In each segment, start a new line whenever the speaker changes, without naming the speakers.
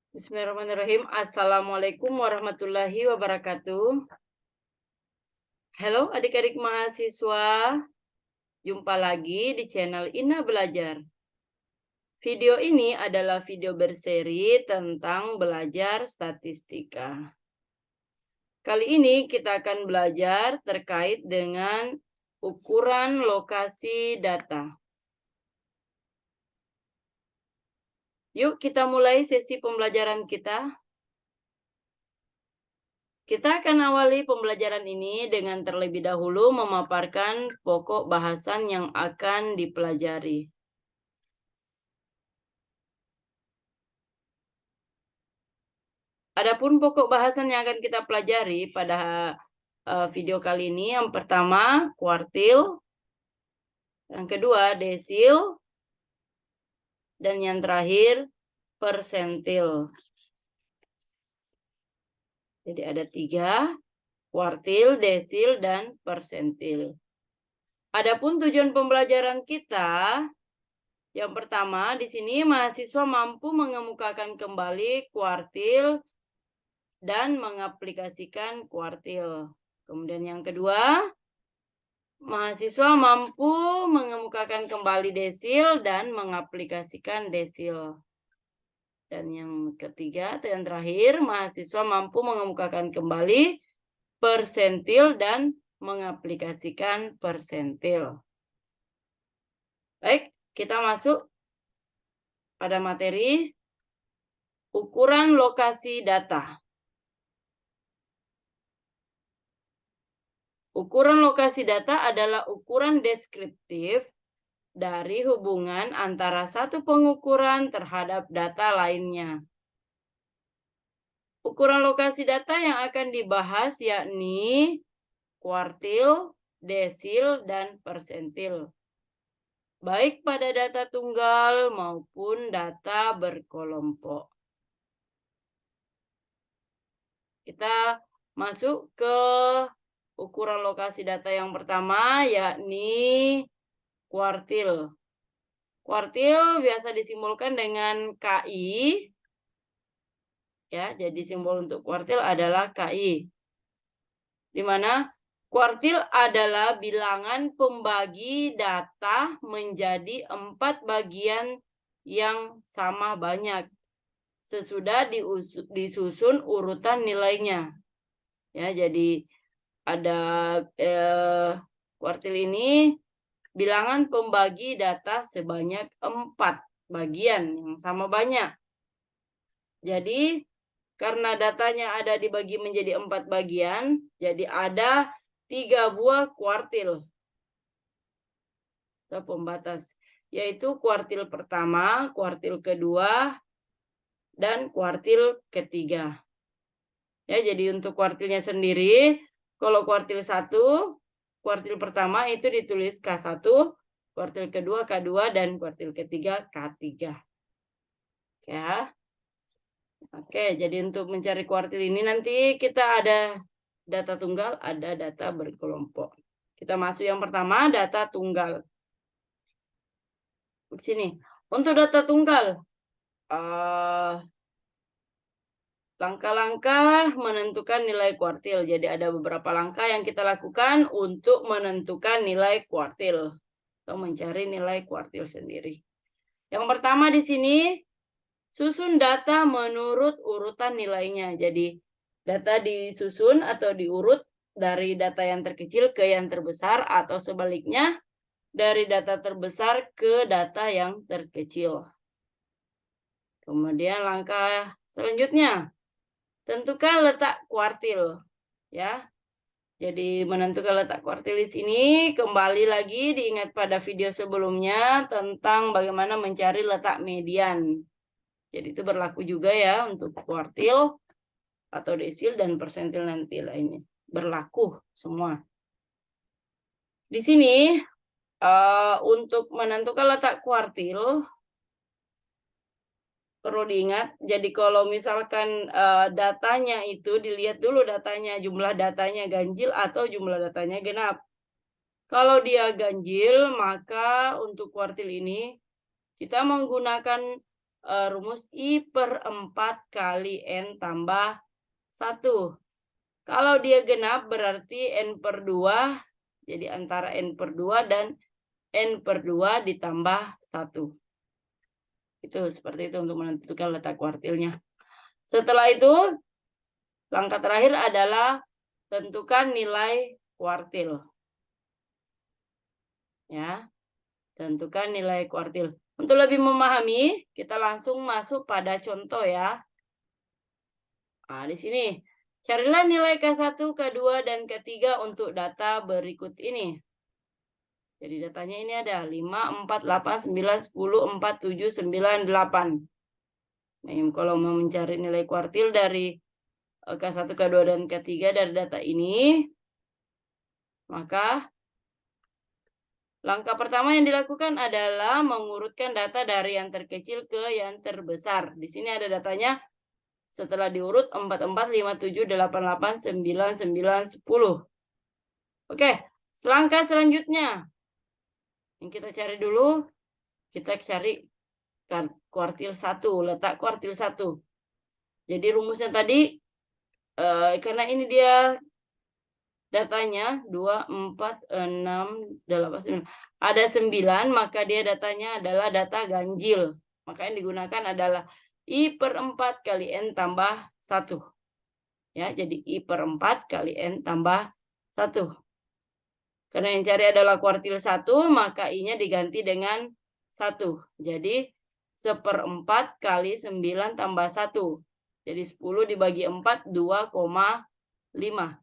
Bismillahirrahmanirrahim. Assalamualaikum warahmatullahi wabarakatuh. Halo adik-adik mahasiswa, jumpa lagi di channel Ina Belajar. Video ini adalah video berseri tentang belajar statistika. Kali ini kita akan belajar terkait dengan ukuran lokasi data. Yuk kita mulai sesi pembelajaran kita. Kita akan awali pembelajaran ini dengan terlebih dahulu memaparkan pokok bahasan yang akan dipelajari. Adapun pokok bahasan yang akan kita pelajari pada video kali ini, yang pertama kuartil, yang kedua desil, dan yang terakhir persentil. Jadi ada 3, kuartil, desil, dan persentil. Adapun tujuan pembelajaran kita, yang pertama di sini mahasiswa mampu mengemukakan kembali kuartil dan mengaplikasikan kuartil. Kemudian yang kedua, mahasiswa mampu mengemukakan kembali desil dan mengaplikasikan desil. Dan yang ketiga atau yang terakhir, mahasiswa mampu mengemukakan kembali persentil dan mengaplikasikan persentil. Baik, kita masuk pada materi ukuran lokasi data. Ukuran lokasi data adalah ukuran deskriptif dari hubungan antara satu pengukuran terhadap data lainnya. Ukuran lokasi data yang akan dibahas yakni kuartil, desil, dan persentil, baik pada data tunggal maupun data berkelompok. Kita masuk ke ukuran lokasi data yang pertama, yakni kuartil. Kuartil biasa disimbolkan dengan KI. Ya, jadi simbol untuk kuartil adalah KI. Di mana kuartil adalah bilangan pembagi data menjadi 4 bagian yang sama banyak sesudah disusun urutan nilainya. Ya, jadi ada kuartil ini bilangan pembagi data sebanyak 4 bagian yang sama banyak. Jadi karena datanya ada dibagi menjadi 4 bagian, jadi ada 3 buah kuartil atau pembatas, yaitu kuartil pertama, kuartil kedua, dan kuartil ketiga. Ya, jadi untuk kuartilnya sendiri, kalau kuartil 1, kuartil pertama itu ditulis K1, kuartil kedua K2, dan kuartil ketiga K3. Ya. Oke, jadi untuk mencari kuartil ini nanti kita ada data tunggal, ada data berkelompok. Kita masuk yang pertama, data tunggal. Di sini. Untuk data tunggal, langkah-langkah menentukan nilai kuartil. Jadi ada beberapa langkah yang kita lakukan untuk menentukan nilai kuartil atau mencari nilai kuartil sendiri. Yang pertama di sini, susun data menurut urutan nilainya. Jadi data disusun atau diurut dari data yang terkecil ke yang terbesar atau sebaliknya dari data terbesar ke data yang terkecil. Kemudian langkah selanjutnya, tentukan letak kuartil. Ya. Jadi menentukan letak kuartil di sini kembali lagi diingat pada video sebelumnya tentang bagaimana mencari letak median. Jadi itu berlaku juga ya untuk kuartil atau desil dan persentil nanti lainnya. Berlaku semua. Di sini untuk menentukan letak kuartil perlu diingat, jadi kalau misalkan datanya itu dilihat dulu datanya, jumlah datanya ganjil atau jumlah datanya genap. Kalau dia ganjil, maka untuk kuartil ini kita menggunakan rumus I/4 kali N tambah 1. Kalau dia genap berarti N/2, jadi antara N/2 dan N/2 ditambah 1. Itu seperti itu untuk menentukan letak kuartilnya. Setelah itu, langkah terakhir adalah tentukan nilai kuartil. Ya, tentukan nilai kuartil. Untuk lebih memahami, kita langsung masuk pada contoh ya. Nah, di sini. Carilah nilai K1, K2, dan K3 untuk data berikut ini. Jadi datanya ini ada 5, 4, 8, 9, 10, 4, 7, 9, 8. Nah, kalau mau mencari nilai kuartil dari K1, K2, dan K3 dari data ini, maka langkah pertama yang dilakukan adalah mengurutkan data dari yang terkecil ke yang terbesar. Di sini ada datanya setelah diurut 44, 57, 88, 99, 10. Oke, langkah selanjutnya yang kita cari dulu, kita cari kuartil 1, letak kuartil 1. Jadi rumusnya tadi, karena ini dia datanya 2, 4, 6, 8, 9. Ada 9, maka dia datanya adalah data ganjil. Maka yang digunakan adalah I/4 kali N tambah 1. Ya, jadi I/4 kali N tambah 1. Karena yang cari adalah kuartil 1, maka I-nya diganti dengan 1. Jadi 1/4 kali 9 tambah 1. Jadi 10 dibagi 4, 2,5.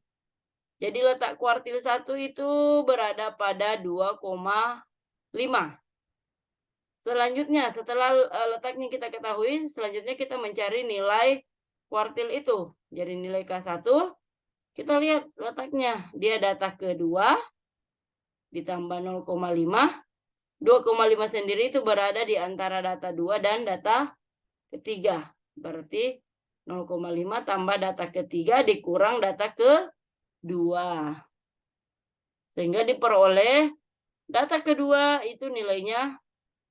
Jadi letak kuartil 1 itu berada pada 2,5. Selanjutnya, setelah letaknya kita ketahui, selanjutnya kita mencari nilai kuartil itu. Jadi nilai K1, kita lihat letaknya. Dia data kedua, ditambah 0,5. 2,5 sendiri itu berada di antara data 2 dan data ketiga. Berarti 0,5 tambah data ketiga dikurang data kedua. Sehingga diperoleh data kedua itu nilainya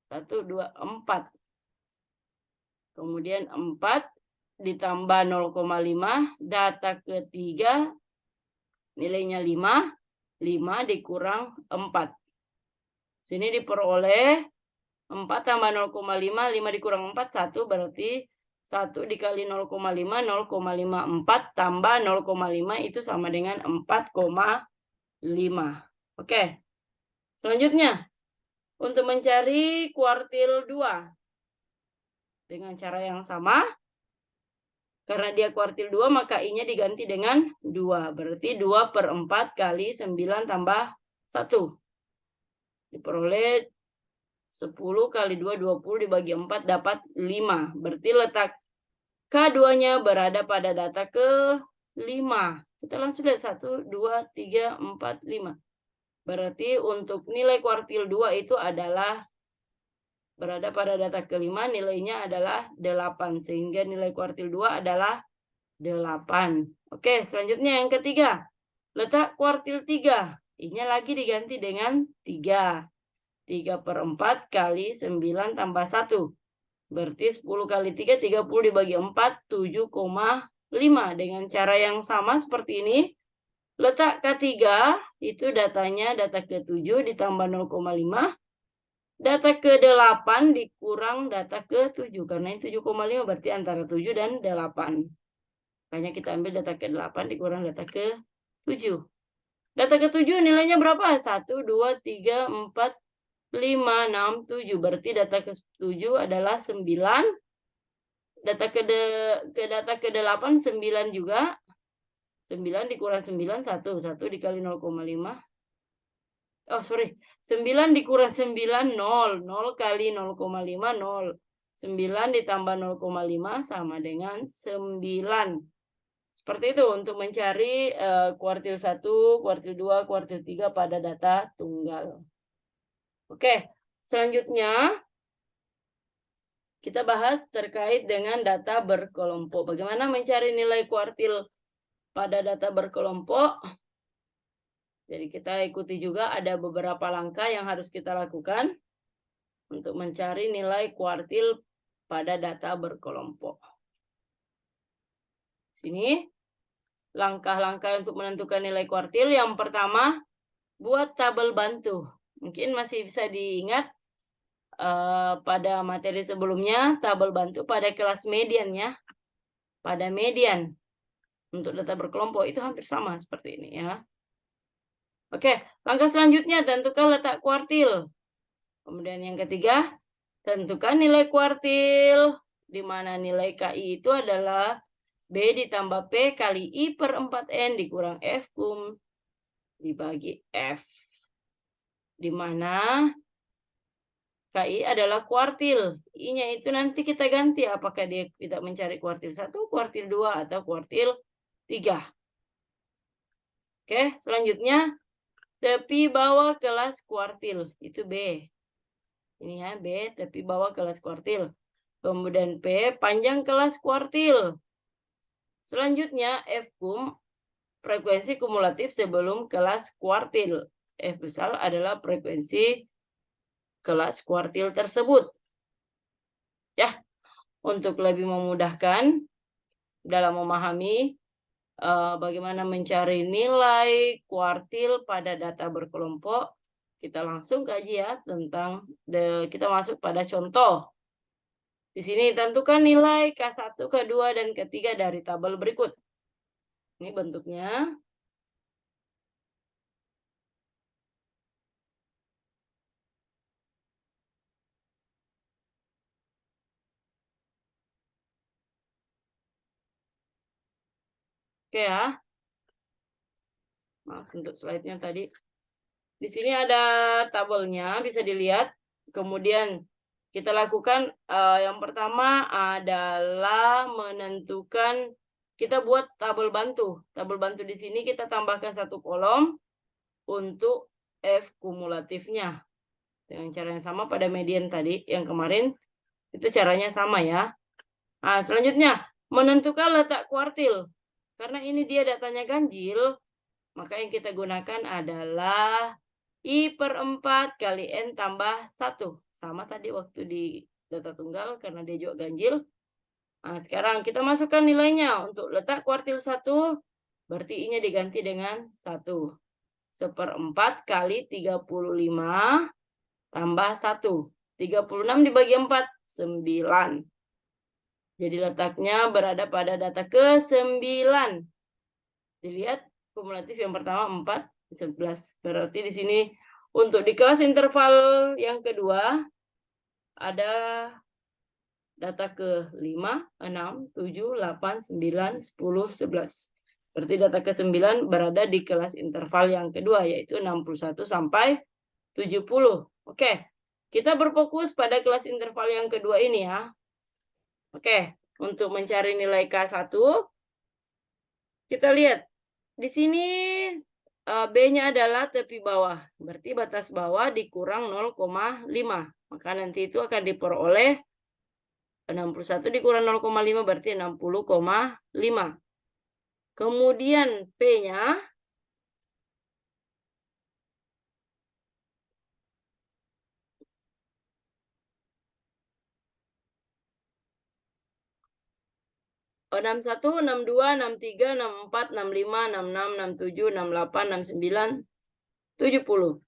1, 2, 4. Kemudian 4 ditambah 0,5, data ketiga nilainya 5, 5 dikurang 4. Sini diperoleh 4 tambah 0,5, 5 dikurang 4, 1, berarti 1 dikali 0,5, 0,54 tambah 0,5 itu sama dengan 4,5. Oke. Selanjutnya, untuk mencari kuartil 2. Dengan cara yang sama, karena dia kuartil 2, maka I-nya diganti dengan 2. Berarti 2/4 kali 9 tambah 1. Diperoleh 10 kali 2, 20 dibagi 4 dapat 5. Berarti letak K2-nya berada pada data ke-5. Kita langsung lihat 1, 2, 3, 4, 5. Berarti untuk nilai kuartil 2 itu adalah berada pada data ke-5, nilainya adalah 8. Sehingga nilai kuartil 2 adalah 8. Oke, selanjutnya yang ketiga. Letak kuartil 3. I-nya lagi diganti dengan 3. 3/4 kali 9 tambah 1. Berarti 10 kali 3, 30 dibagi 4, 7,5. Dengan cara yang sama seperti ini. Letak K3 itu datanya data ke-7 ditambah 0,5. Data ke-8 dikurang data ke-7. Karena ini 7,5 berarti antara 7 dan 8. Makanya kita ambil data ke-8 dikurang data ke-7. Data ke-7 nilainya berapa? 1, 2, 3, 4, 5, 6, 7. Berarti data ke-7 adalah 9. Data ke-8 9 juga. 9 dikurang 9, 1. 1 dikali 0,5. Oh, sorry. 9 dikurang 9, 0. 0 kali 0,5, 0. 9 ditambah 0,5 sama dengan 9. Seperti itu untuk mencari kuartil 1, kuartil 2, kuartil 3 pada data tunggal. Oke, selanjutnya kita bahas terkait dengan data berkelompok. Bagaimana mencari nilai kuartil pada data berkelompok? Jadi kita ikuti juga ada beberapa langkah yang harus kita lakukan untuk mencari nilai kuartil pada data berkelompok. Sini langkah-langkah untuk menentukan nilai kuartil. Yang pertama, buat tabel bantu. Mungkin masih bisa diingat pada materi sebelumnya, tabel bantu pada kelas median ya. Pada median untuk data berkelompok itu hampir sama seperti ini ya. Oke, langkah selanjutnya tentukan letak kuartil. Kemudian yang ketiga, tentukan nilai kuartil, di mana nilai KI itu adalah B ditambah P kali I per 4N dikurang F kum dibagi F. Di mana KI adalah kuartil. I-nya itu nanti kita ganti apakah dia tidak mencari kuartil 1, kuartil 2, atau kuartil 3. Oke, selanjutnya tepi bawah kelas kuartil. Itu B. Ini ya, B, tepi bawah kelas kuartil. Kemudian P, panjang kelas kuartil. Selanjutnya F kum, frekuensi kumulatif sebelum kelas kuartil. F besar adalah frekuensi kelas kuartil tersebut. Ya, untuk lebih memudahkan dalam memahami bagaimana mencari nilai kuartil pada data berkelompok, kita langsung kaji ya tentang kita masuk pada contoh. Di sini tentukan nilai K1, K2, dan K3 dari tabel berikut. Ini bentuknya. Oke ya. Maaf untuk slide-nya tadi. Di sini ada tabelnya, bisa dilihat. Kemudian kita lakukan yang pertama adalah menentukan, kita buat tabel bantu. Tabel bantu di sini kita tambahkan satu kolom untuk F kumulatifnya. Dengan cara yang sama pada median tadi, yang kemarin, itu caranya sama ya. Nah, selanjutnya, menentukan letak kuartil. Karena ini dia datanya ganjil, maka yang kita gunakan adalah I per 4 kali N tambah 1. Sama tadi waktu di data tunggal karena dia juga ganjil. Nah, sekarang kita masukkan nilainya. Untuk letak kuartil 1, berarti I-nya diganti dengan 1. 1/4 kali 35 tambah 1. 36 dibagi 4, 9. Jadi letaknya berada pada data ke-9. Dilihat kumulatif yang pertama 4, 11. Berarti di sini untuk di kelas interval yang kedua ada data ke-5, 6, 7, 8, 9, 10, 11. Berarti data ke-9 berada di kelas interval yang kedua, yaitu 61 sampai 70. Oke, kita berfokus pada kelas interval yang kedua ini ya. Oke, untuk mencari nilai K1, kita lihat. Di sini B-nya adalah tepi bawah. Berarti batas bawah dikurang 0,5. Maka nanti itu akan diperoleh 61 dikurang 0,5 berarti 60,5. Kemudian P-nya 61, 62, 63, 64, 65, 66, 67, 68, 69, 70.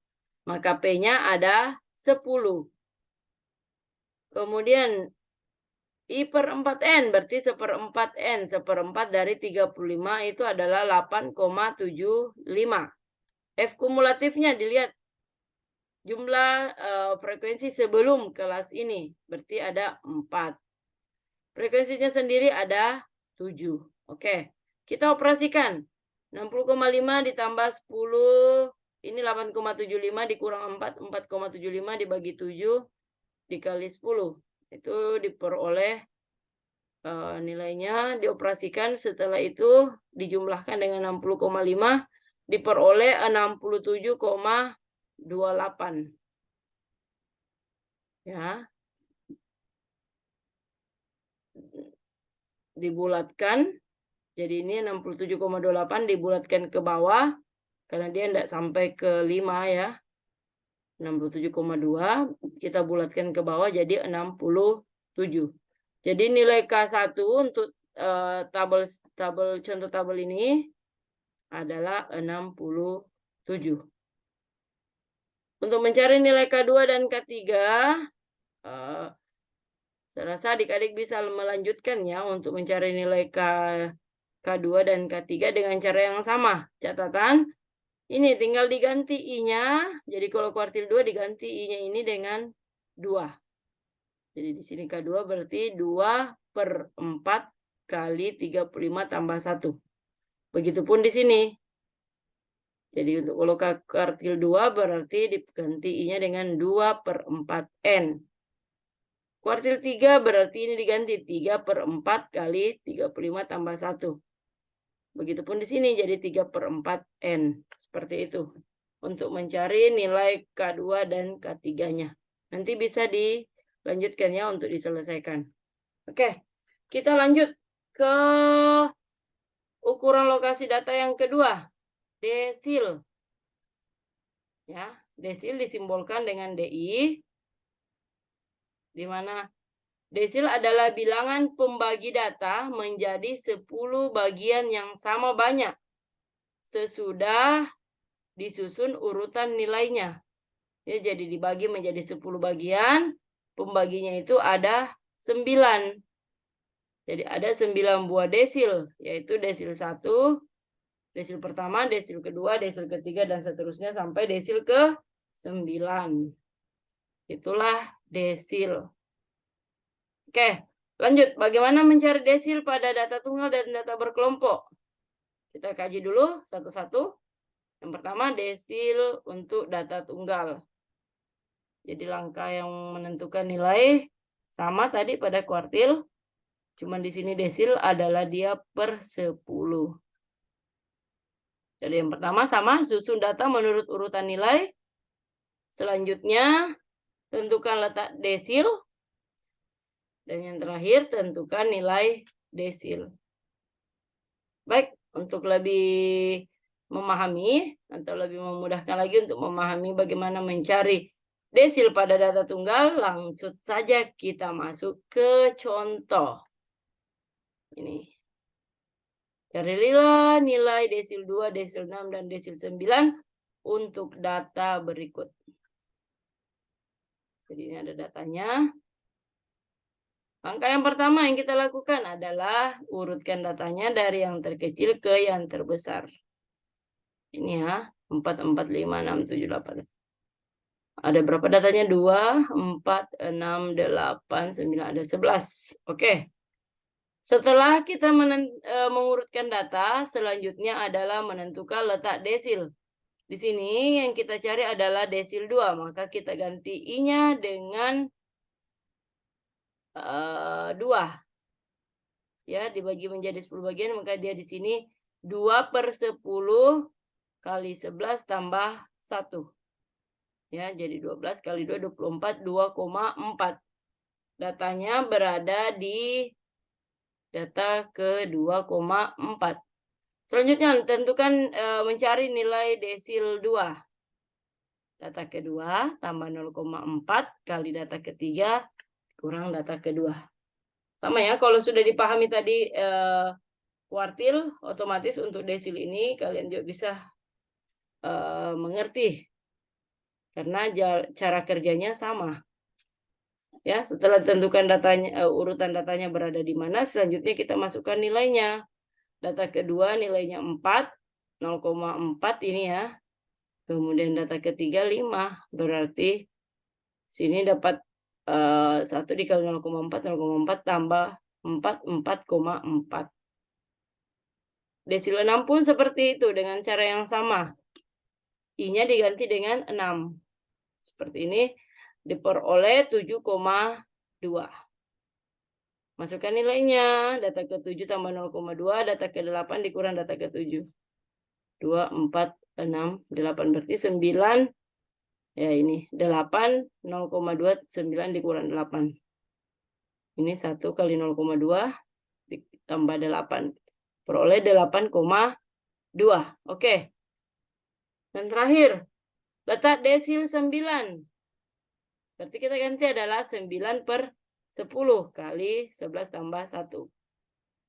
Maka P-nya ada 10. Kemudian I per 4N berarti 1/4 N. 1/4 dari 35 itu adalah 8,75. F kumulatifnya dilihat. Jumlah frekuensi sebelum kelas ini. Berarti ada 4. Frekuensinya sendiri ada 7. Oke. Kita operasikan. 60,5 ditambah 10. Ini 8,75 dikurang 4. 4,75 dibagi 7 dikali 10. Itu diperoleh nilainya, dioperasikan, setelah itu dijumlahkan dengan 60,5 diperoleh 67,28. Ya. Dibulatkan. Jadi ini 67,28 dibulatkan ke bawah karena dia tidak sampai ke 5 ya. 67,2 kita bulatkan ke bawah jadi 67. Jadi nilai K1 untuk contoh tabel ini adalah 67. Untuk mencari nilai K2 dan K3, saya rasa adik-adik bisa melanjutkan ya untuk mencari nilai K2 dan K3 dengan cara yang sama. Catatan, ini tinggal diganti I-nya. Jadi kalau kuartil 2 diganti I-nya ini dengan 2. Jadi di sini K2 berarti 2/4 kali 35 tambah 1. Begitupun di sini. Jadi untuk kalau kuartil 2 berarti diganti I-nya dengan 2/4N. Kuartil 3 berarti ini diganti 3/4 kali 35 tambah 1. Begitupun di sini jadi 3/4N. Seperti itu. Untuk mencari nilai K2 dan K3-nya. Nanti bisa dilanjutkan ya untuk diselesaikan. Oke, kita lanjut ke ukuran lokasi data yang kedua. Desil. Ya, desil disimbolkan dengan DI. Di mana desil adalah bilangan pembagi data menjadi 10 bagian yang sama banyak sesudah disusun urutan nilainya. Ya, jadi dibagi menjadi 10 bagian, pembaginya itu ada 9. Jadi ada 9 buah desil, yaitu desil 1, desil pertama, desil kedua, desil ketiga, dan seterusnya sampai desil ke-9. Itulah desil. Oke, lanjut. Bagaimana mencari desil pada data tunggal dan data berkelompok? Kita kaji dulu satu-satu. Yang pertama, desil untuk data tunggal. Jadi langkah yang menentukan nilai sama tadi pada kuartil. Cuman di sini desil adalah dia per 10. Jadi yang pertama sama, susun data menurut urutan nilai. Selanjutnya, tentukan letak desil. Dan yang terakhir, tentukan nilai desil. Baik, untuk lebih memahami atau lebih memudahkan lagi untuk memahami bagaimana mencari desil pada data tunggal, langsung saja kita masuk ke contoh. Ini. Carilah nilai desil 2, desil 6, dan desil 9 untuk data berikut. Jadi ini ada datanya. Langkah yang pertama yang kita lakukan adalah urutkan datanya dari yang terkecil ke yang terbesar. Ini ya, 4, 4, 5, 6, 7, 8. Ada berapa datanya? 2, 4, 6, 8, 9, ada 11. Oke. Setelah kita mengurutkan data, selanjutnya adalah menentukan letak desil. Di sini yang kita cari adalah desil 2, maka kita ganti I-nya dengan 2. Ya, dibagi menjadi 10 bagian, maka dia di sini 2/10 kali 11 tambah 1. Ya, jadi 12 kali 2, 24, 2,4. Datanya berada di data ke 2,4. Selanjutnya, tentukan mencari nilai desil 2. Data kedua tambah 0,4 kali data ketiga kurang data kedua. Sama ya, kalau sudah dipahami tadi kuartil, otomatis untuk desil ini kalian juga bisa mengerti. Karena cara kerjanya sama. Ya, setelah tentukan datanya, urutan datanya berada di mana, selanjutnya kita masukkan nilainya. Data kedua nilainya 4, 0,4 ini ya. Kemudian data ketiga 5, berarti sini dapat 1 dikali 0,4, 0,4 tambah 4, 4,4. Desil 6 pun seperti itu dengan cara yang sama. I-nya diganti dengan 6. Seperti ini diperoleh 7,2. Masukkan nilainya. Data ke-7 tambah 0,2, data ke-8 dikurang data ke-7. 2, 4, 6, 8 berarti 9. Ya ini 8, 0,2, 9 dikurang 8. Ini 1 kali 0,2 ditambah 8. Peroleh 8,2. Oke. Dan terakhir, letak desil 9. Berarti kita ganti adalah 9/10. 10 kali 11 tambah 1.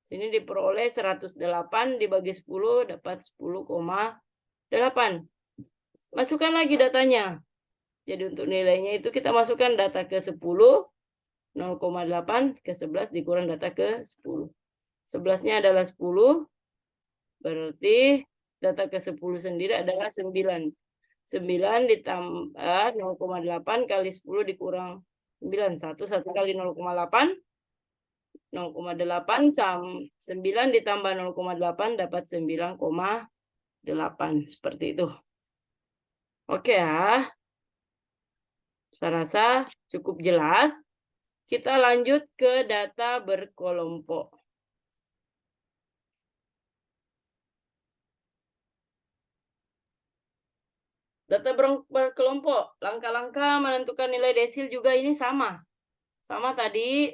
Ini diperoleh 108 dibagi 10 dapat 10,8. Masukkan lagi datanya. Jadi untuk nilainya itu kita masukkan data ke 10, 0,8 ke 11 dikurang data ke 10. 11-nya adalah 10, berarti data ke 10 sendiri adalah 9. 9 ditambah 0,8 kali 10 dikurang 9. 1 kali 0,8. 0,8 9 ditambah 0,8 dapat 9,8. Seperti itu. Oke ya. Saya rasa cukup jelas. Kita lanjut ke data berkelompok. Data berkelompok, langkah-langkah menentukan nilai desil juga ini sama. Sama tadi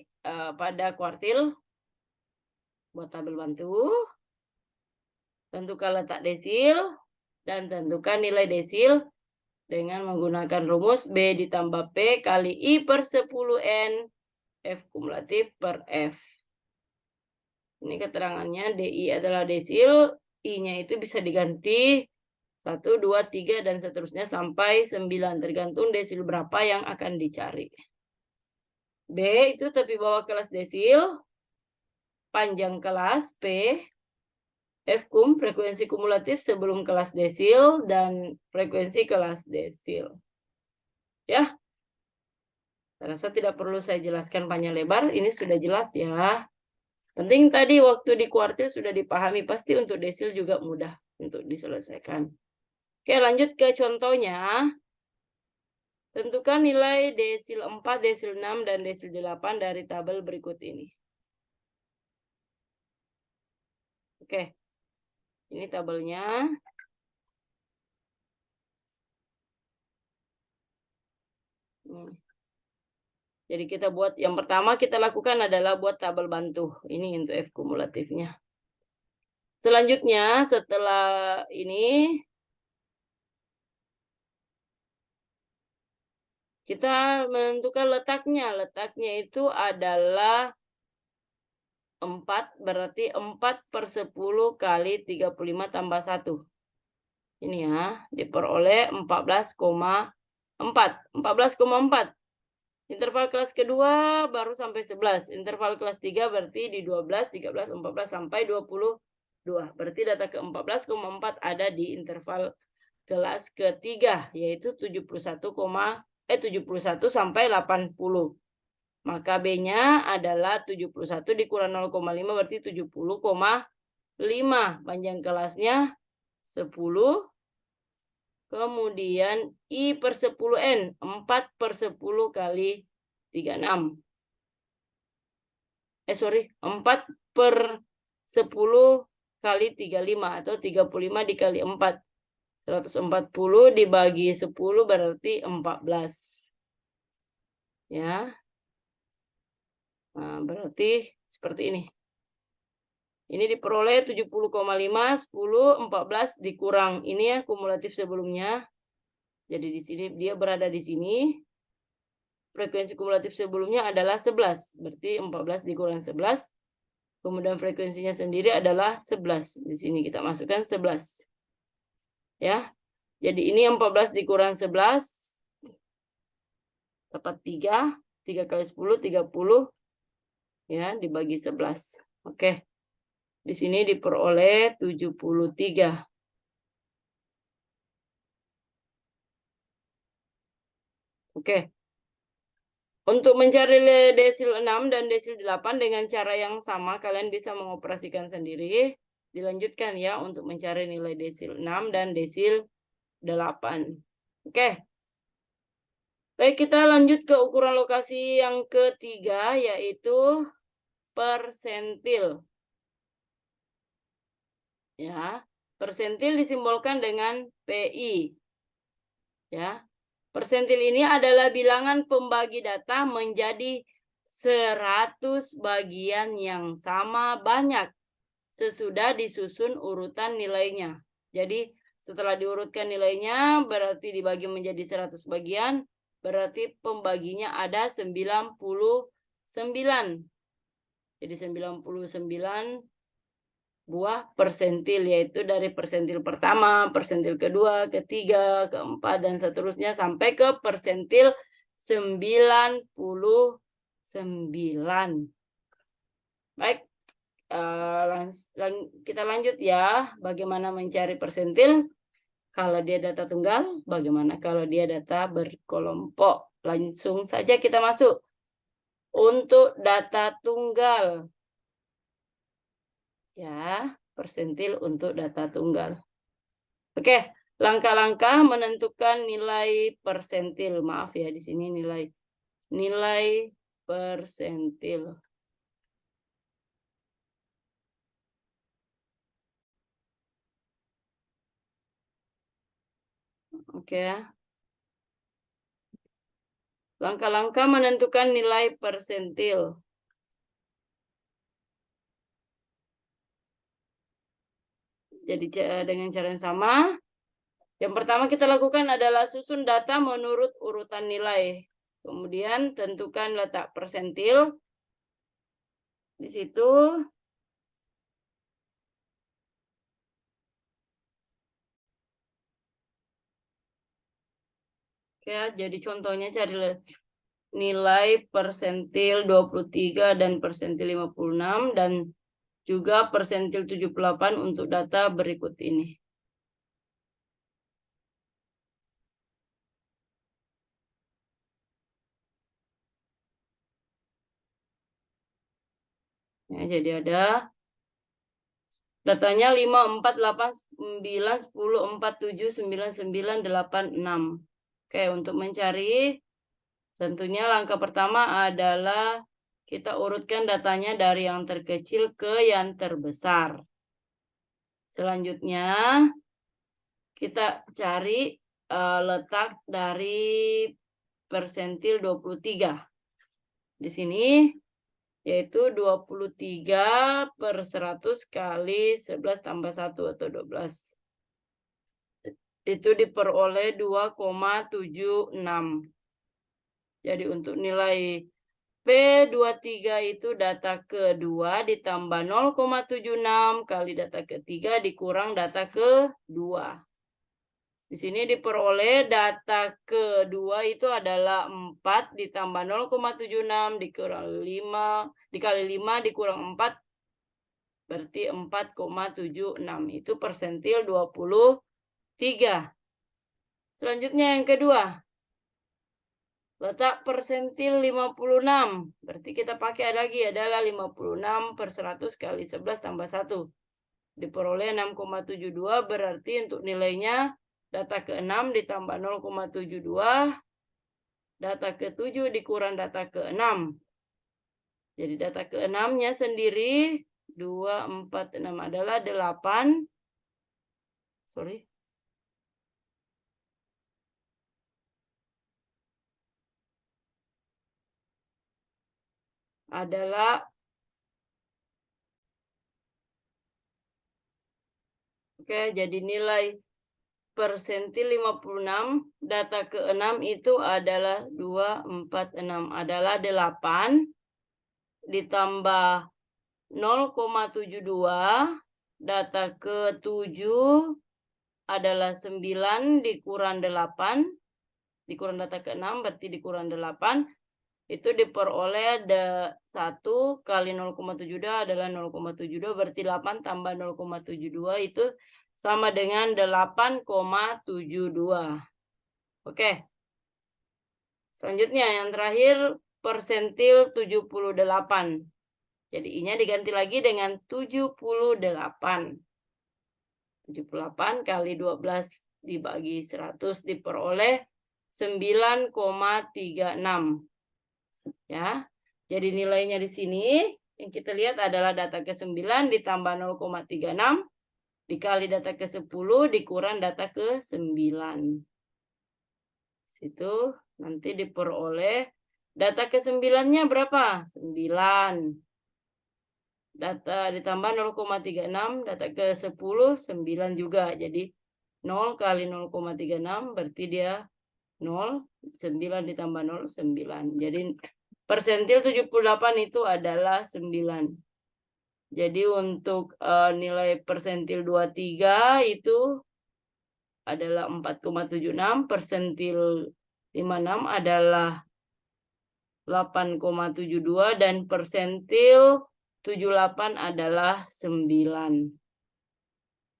pada kuartil. Buat tabel bantu. Tentukan letak desil dan tentukan nilai desil dengan menggunakan rumus B ditambah P kali I per 10N F kumulatif per F. Ini keterangannya DI adalah desil, I-nya itu bisa diganti 1, 2, 3, dan seterusnya sampai 9. Tergantung desil berapa yang akan dicari. B itu tepi bawah kelas desil, panjang kelas P, F kum frekuensi kumulatif sebelum kelas desil, dan frekuensi kelas desil. Ya, saya rasa tidak perlu saya jelaskan panjang lebar, ini sudah jelas ya. Penting tadi waktu di kuartil sudah dipahami, pasti untuk desil juga mudah untuk diselesaikan. Oke, lanjut ke contohnya. Tentukan nilai desil 4, desil 6, dan desil 8 dari tabel berikut ini. Oke, ini tabelnya. Jadi kita buat, yang pertama kita lakukan adalah buat tabel bantu. Ini untuk F kumulatifnya. Selanjutnya setelah ini, kita menentukan letaknya. Letaknya itu adalah 4, berarti 4/10 kali 35 tambah 1. Ini ya, diperoleh 14,4. 14,4. Interval kelas kedua baru sampai 11. Interval kelas 3 berarti di 12, 13, 14 sampai 22. Berarti data ke 14,4 ada di interval kelas ketiga, yaitu 71 sampai 80. Maka B-nya adalah 71 dikurang 0,5 berarti 70,5. Panjang kelasnya 10. Kemudian I per 10N, 4/10 kali 36. 4/10 kali 35 atau 35 dikali 4. 140 dibagi 10 berarti 14. Ya. Nah, berarti seperti ini. Ini diperoleh 70,5, 10, 14 dikurang. Ini ya kumulatif sebelumnya. Jadi di sini dia berada di sini. Frekuensi kumulatif sebelumnya adalah 11. Berarti 14 dikurang 11. Kemudian frekuensinya sendiri adalah 11. Di sini kita masukkan 11. Ya. Jadi ini 14 dikurang 11. Dapat 3. 3 kali 10, 30. Ya, dibagi 11. Oke. Di sini diperoleh 73. Oke. Untuk mencari desil 6 dan desil 8 dengan cara yang sama, kalian bisa mengoperasikan sendiri. Dilanjutkan ya untuk mencari nilai desil 6 dan desil 8. Oke. Baik, kita lanjut ke ukuran lokasi yang ketiga, yaitu persentil. Ya, persentil disimbolkan dengan PI. Ya. Persentil ini adalah bilangan pembagi data menjadi 100 bagian yang sama banyak sesudah disusun urutan nilainya. Jadi setelah diurutkan nilainya berarti dibagi menjadi 100 bagian, berarti pembaginya ada 99 Jadi 99 buah persentil, yaitu dari persentil pertama, persentil kedua, ketiga, keempat, dan seterusnya sampai ke persentil 99. Baik, kita lanjut ya. Bagaimana mencari persentil? Kalau dia data tunggal, bagaimana kalau dia data berkelompok? Langsung saja kita masuk. Untuk data tunggal, ya, persentil untuk data tunggal. Oke, langkah-langkah menentukan nilai persentil. Maaf ya, di sini nilai persentil. Oke ya. Langkah-langkah menentukan nilai persentil. Jadi dengan cara yang sama, yang pertama kita lakukan adalah susun data menurut urutan nilai. Kemudian tentukan letak persentil. Di situ ya, jadi contohnya cari nilai persentil 23 dan persentil 56 dan juga persentil 78 untuk data berikut ini. Ya, jadi ada datanya 5, 4, 8, 9, 10, 4, 7, 9, 9, 8, 6. Oke, untuk mencari tentunya langkah pertama adalah kita urutkan datanya dari yang terkecil ke yang terbesar. Selanjutnya kita cari letak dari persentil 23. Di sini yaitu 23 per 100 kali 11 tambah 1 atau 12. Itu diperoleh 2,76. Jadi untuk nilai P23 itu data kedua ditambah 0,76 kali data ketiga dikurang data kedua. Di sini diperoleh data kedua itu adalah 4 ditambah 0,76 dikurang 5 dikali 5 dikurang 4 berarti 4,76. Itu persentil 23. Selanjutnya yang kedua. Letak persentil 56. Berarti kita pakai lagi adalah 56 per 100 kali 11 tambah 1. Diperoleh 6,72 berarti untuk nilainya data ke-6 ditambah 0,72. Data ke-7 dikurang data ke-6. Jadi data ke-6-nya sendiri 2, 4, 6 adalah 8. Sorry. Adalah oke, jadi nilai persentil 56, data ke-6 itu adalah 2, 4, 6 adalah 8 ditambah 0,72, data ke-7 adalah 9 dikurang 8, dikurang data ke-6 berarti dikurang 8, itu diperoleh 1 kali 0,72 adalah 0,72 berarti 8 tambah 0,72 itu sama dengan 8,72. Oke. Selanjutnya yang terakhir persentil 78. Jadi I-nya diganti lagi dengan 78. 78 kali 12 dibagi 100 diperoleh 9,36. Ya. Jadi nilainya di sini yang kita lihat adalah data ke-9 ditambah 0,36 dikali data ke-10 dikurang data ke-9. Situ nanti diperoleh data ke-9-nya berapa? 9. Data ditambah 0,36, data ke-10 9 juga. Jadi 0 kali 0,36 berarti dia 0, 9 ditambah 0, 9. Jadi Persentil 78 itu adalah 9. Jadi untuk nilai persentil 23 itu adalah 4,76, persentil 56 adalah 8,72 dan persentil 78 adalah 9.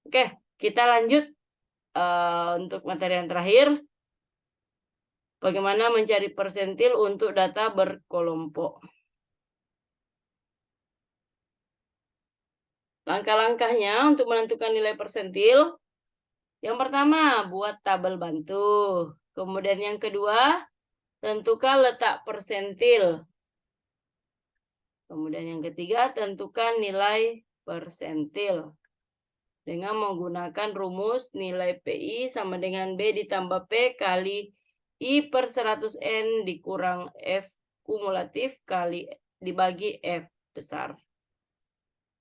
Oke, kita lanjut untuk materi yang terakhir. Bagaimana mencari persentil untuk data berkelompok. Langkah-langkahnya untuk menentukan nilai persentil. Yang pertama, buat tabel bantu. Kemudian yang kedua, tentukan letak persentil. Kemudian yang ketiga, tentukan nilai persentil. Dengan menggunakan rumus nilai PI sama dengan B ditambah P kali I per 100N dikurang F kumulatif kali dibagi F besar.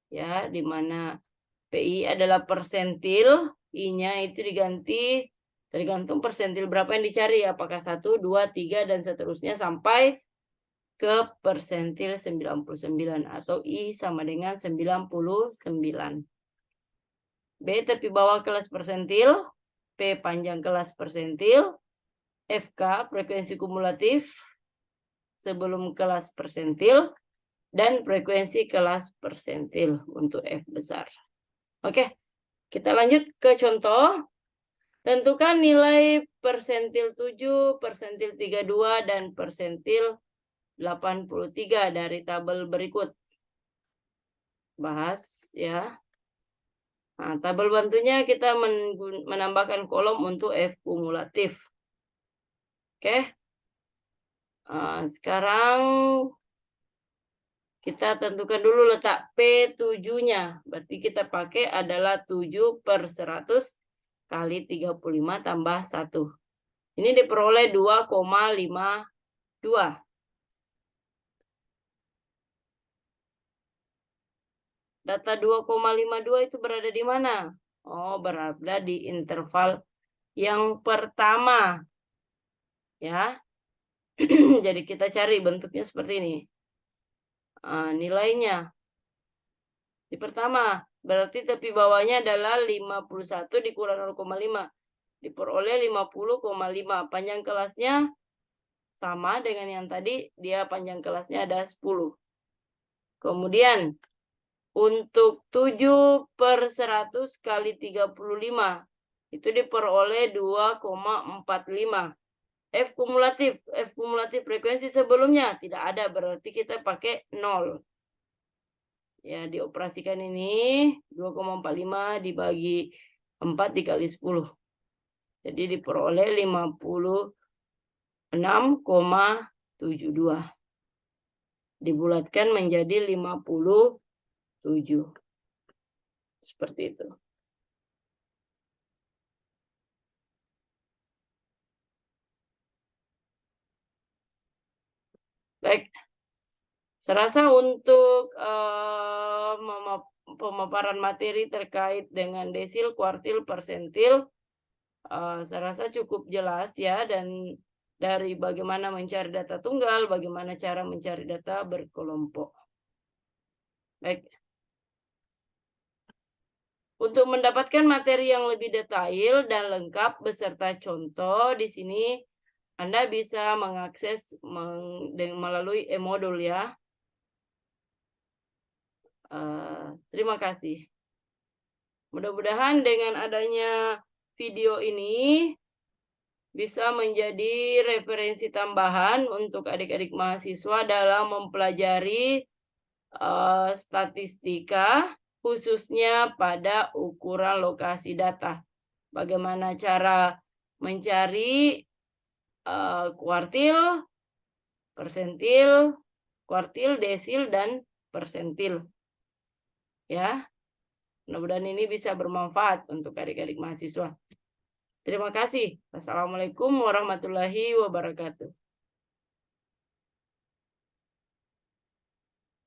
Ya, di mana PI adalah persentil, I-nya itu diganti tergantung persentil berapa yang dicari, apakah 1, 2, 3, dan seterusnya sampai ke persentil 99 atau I sama dengan 99. B tepi bawah kelas persentil, P panjang kelas persentil, FK frekuensi kumulatif sebelum kelas persentil, dan frekuensi kelas persentil untuk F besar. Oke, kita lanjut ke contoh. Tentukan nilai persentil 7, persentil 32, dan persentil 83 dari tabel berikut. Bahas ya. Nah, tabel bantunya kita menambahkan kolom untuk F kumulatif. Oke. Sekarang kita tentukan dulu letak P7-nya. Berarti kita pakai adalah 7 per 100 kali 35 tambah 1. Ini diperoleh 2,52. Data 2,52 itu berada di mana? Oh, berada di interval yang pertama. Ya. Jadi kita cari bentuknya seperti ini. Nilainya. Di pertama, berarti tepi bawahnya adalah 51 dikurang 0,5. Diperoleh 50,5. Panjang kelasnya sama dengan yang tadi, dia panjang kelasnya ada 10. Kemudian, untuk 7 per 100 kali 35, itu diperoleh 2,45. F kumulatif frekuensi sebelumnya tidak ada, berarti kita pakai 0. Ya, dioperasikan ini 2,45 dibagi 4 dikali 10. Jadi diperoleh 56,72. Dibulatkan menjadi 57. Seperti itu. Baik. Saya rasa untuk pemaparan materi terkait dengan desil, kuartil, persentil, saya rasa cukup jelas ya, dan dari bagaimana mencari data tunggal, bagaimana cara mencari data berkelompok. Baik. Untuk mendapatkan materi yang lebih detail dan lengkap beserta contoh, di sini Anda bisa mengakses melalui e-modul ya. Terima kasih. Mudah-mudahan dengan adanya video ini bisa menjadi referensi tambahan untuk adik-adik mahasiswa dalam mempelajari statistika, khususnya pada ukuran lokasi data. Bagaimana cara mencari kuartil, persentil, kuartil, desil, dan persentil. Ya, mudah-mudahan ini bisa bermanfaat untuk adik-adik mahasiswa. Terima kasih. Wassalamualaikum warahmatullahi wabarakatuh.